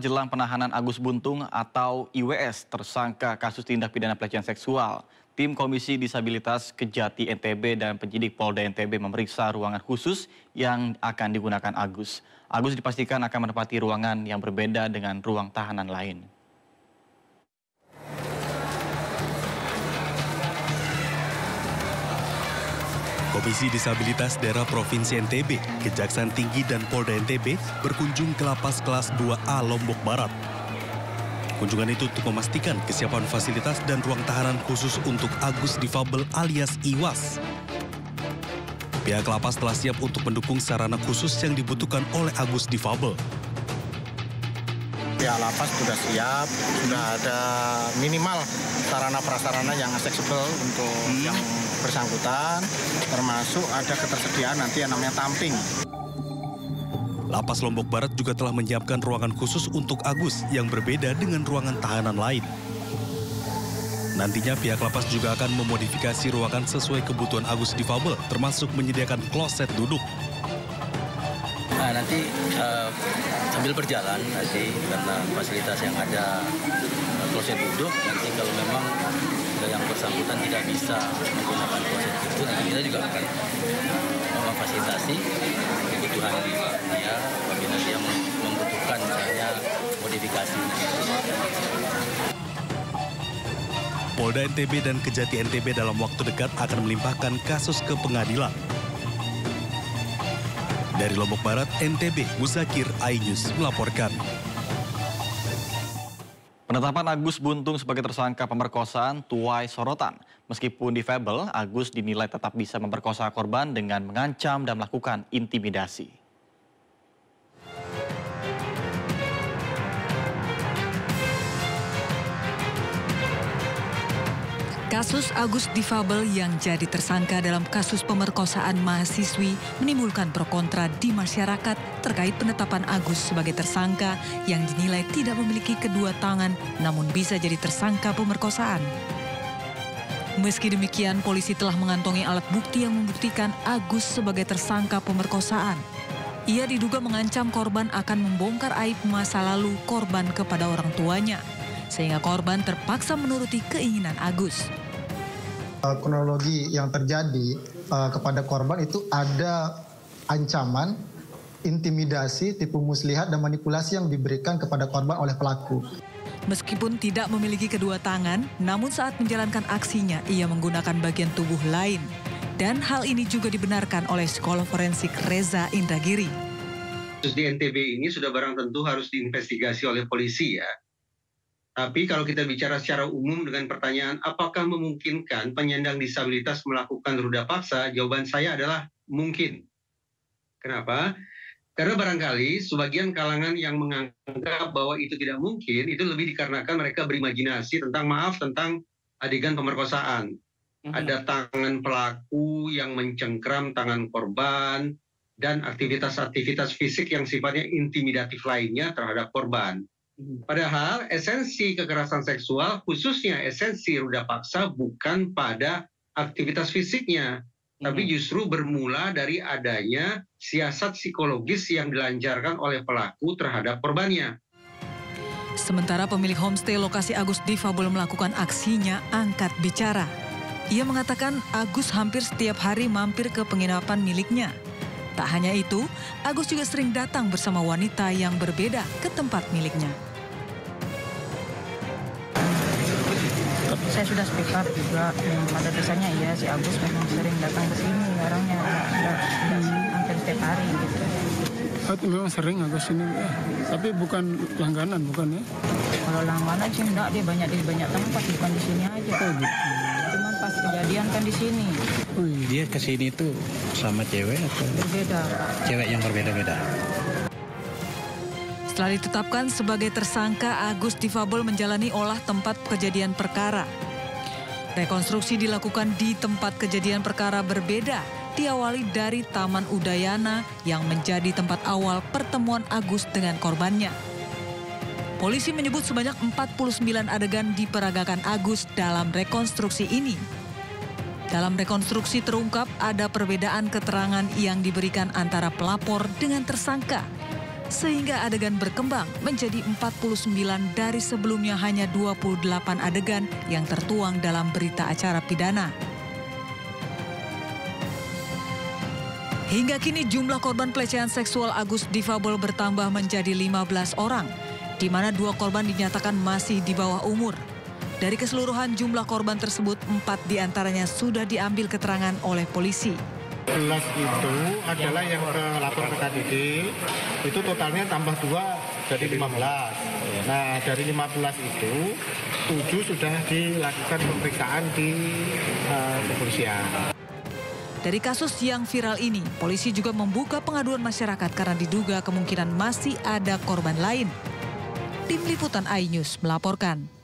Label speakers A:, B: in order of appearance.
A: Jelang penahanan Agus Buntung atau IWS, tersangka kasus tindak pidana pelecehan seksual, tim Komisi Disabilitas Kejati NTB dan penyidik Polda NTB memeriksa ruangan khusus yang akan digunakan Agus. Agus dipastikan akan menempati ruangan yang berbeda dengan ruang tahanan lain.
B: Komisi Disabilitas Daerah Provinsi NTB, Kejaksaan Tinggi dan Polda NTB berkunjung ke Lapas Kelas 2A Lombok Barat. Kunjungan itu untuk memastikan kesiapan fasilitas dan ruang tahanan khusus untuk Agus difabel alias IWAS. Pihak lapas telah siap untuk mendukung sarana khusus yang dibutuhkan oleh Agus difabel.
C: Pihak lapas sudah siap, sudah ada minimal sarana prasarana yang aksesibel untuk yang bersangkutan, termasuk ada ketersediaan nanti yang namanya tamping.
B: Lapas Lombok Barat juga telah menyiapkan ruangan khusus untuk Agus yang berbeda dengan ruangan tahanan lain. Nantinya pihak lapas juga akan memodifikasi ruangan sesuai kebutuhan Agus difabel, termasuk menyediakan kloset duduk.
D: Nah, nanti sambil berjalan nanti karena fasilitas yang ada kloset duduk, nanti kalau memang yang bersangkutan tidak bisa menggunakan kloset itu, nanti kita juga akan memfasilitasi kebutuhan dia apabila dia membutuhkan misalnya modifikasi.
B: Polda NTB dan Kejati NTB dalam waktu dekat akan melimpahkan kasus ke pengadilan. Dari Lombok Barat, NTB, Muzakir, iNews melaporkan.
A: Penetapan Agus Buntung sebagai tersangka pemerkosaan tuai sorotan. Meskipun difabel, Agus dinilai tetap bisa memperkosa korban dengan mengancam dan melakukan intimidasi.
E: Kasus Agus difabel yang jadi tersangka dalam kasus pemerkosaan mahasiswi menimbulkan pro kontra di masyarakat terkait penetapan Agus sebagai tersangka yang dinilai tidak memiliki kedua tangan namun bisa jadi tersangka pemerkosaan. Meski demikian, polisi telah mengantongi alat bukti yang membuktikan Agus sebagai tersangka pemerkosaan. Ia diduga mengancam korban akan membongkar aib masa lalu korban kepada orang tuanya, sehingga korban terpaksa menuruti keinginan Agus.
C: Kronologi yang terjadi kepada korban itu ada ancaman, intimidasi, tipu muslihat, dan manipulasi yang diberikan kepada korban oleh pelaku.
E: Meskipun tidak memiliki kedua tangan, namun saat menjalankan aksinya ia menggunakan bagian tubuh lain. Dan hal ini juga dibenarkan oleh psikolog forensik Reza Indragiri.
F: Kasus di NTB ini sudah barang tentu harus diinvestigasi oleh polisi ya. Tapi kalau kita bicara secara umum dengan pertanyaan apakah memungkinkan penyandang disabilitas melakukan ruda paksa, jawaban saya adalah mungkin. Kenapa? Karena barangkali sebagian kalangan yang menganggap bahwa itu tidak mungkin, itu lebih dikarenakan mereka berimajinasi tentang adegan pemerkosaan. Ada tangan pelaku yang mencengkram tangan korban, dan aktivitas-aktivitas fisik yang sifatnya intimidatif lainnya terhadap korban. Padahal esensi kekerasan seksual, khususnya esensi ruda paksa, bukan pada aktivitas fisiknya, tapi justru bermula dari adanya siasat psikologis yang dilancarkan oleh pelaku terhadap korbannya.
E: Sementara pemilik homestay lokasi Agus difabel melakukan aksinya angkat bicara. Ia mengatakan Agus hampir setiap hari mampir ke penginapan miliknya. Tak hanya itu, Agus juga sering datang bersama wanita yang berbeda ke tempat miliknya.
G: Saya sudah speak up juga, pada dasarnya iya si Agus memang sering datang ke sini, orangnya hampir setiap hari gitu.
H: Memang sering Agus ini, ya. Tapi bukan langganan, bukan ya?
G: Kalau langganan sih enggak, dia di banyak tempat, bukan di sini aja.
H: Oh, gitu.
G: Cuman pas kejadian kan di sini.
D: Dia ke sini tuh sama cewek atau
G: berbeda?
D: Cewek yang berbeda-beda.
E: Setelah ditetapkan sebagai tersangka, Agus difabel menjalani olah tempat kejadian perkara. Rekonstruksi dilakukan di tempat kejadian perkara berbeda, diawali dari Taman Udayana yang menjadi tempat awal pertemuan Agus dengan korbannya. Polisi menyebut sebanyak 49 adegan diperagakan Agus dalam rekonstruksi ini. Dalam rekonstruksi terungkap ada perbedaan keterangan yang diberikan antara pelapor dengan tersangka. sehingga adegan berkembang menjadi 49 dari sebelumnya hanya 28 adegan yang tertuang dalam berita acara pidana. Hingga kini jumlah korban pelecehan seksual Agus difabel bertambah menjadi 15 orang, di mana 2 korban dinyatakan masih di bawah umur. Dari keseluruhan jumlah korban tersebut, 4 diantaranya sudah diambil keterangan oleh polisi.
I: 11 itu adalah yang lapor ke KDD, itu totalnya tambah 2 jadi 15. Nah, dari 15 itu 7 sudah dilakukan pemeriksaan di kepolisian.
E: Dari kasus yang viral ini, polisi juga membuka pengaduan masyarakat karena diduga kemungkinan masih ada korban lain. Tim Liputan iNews melaporkan.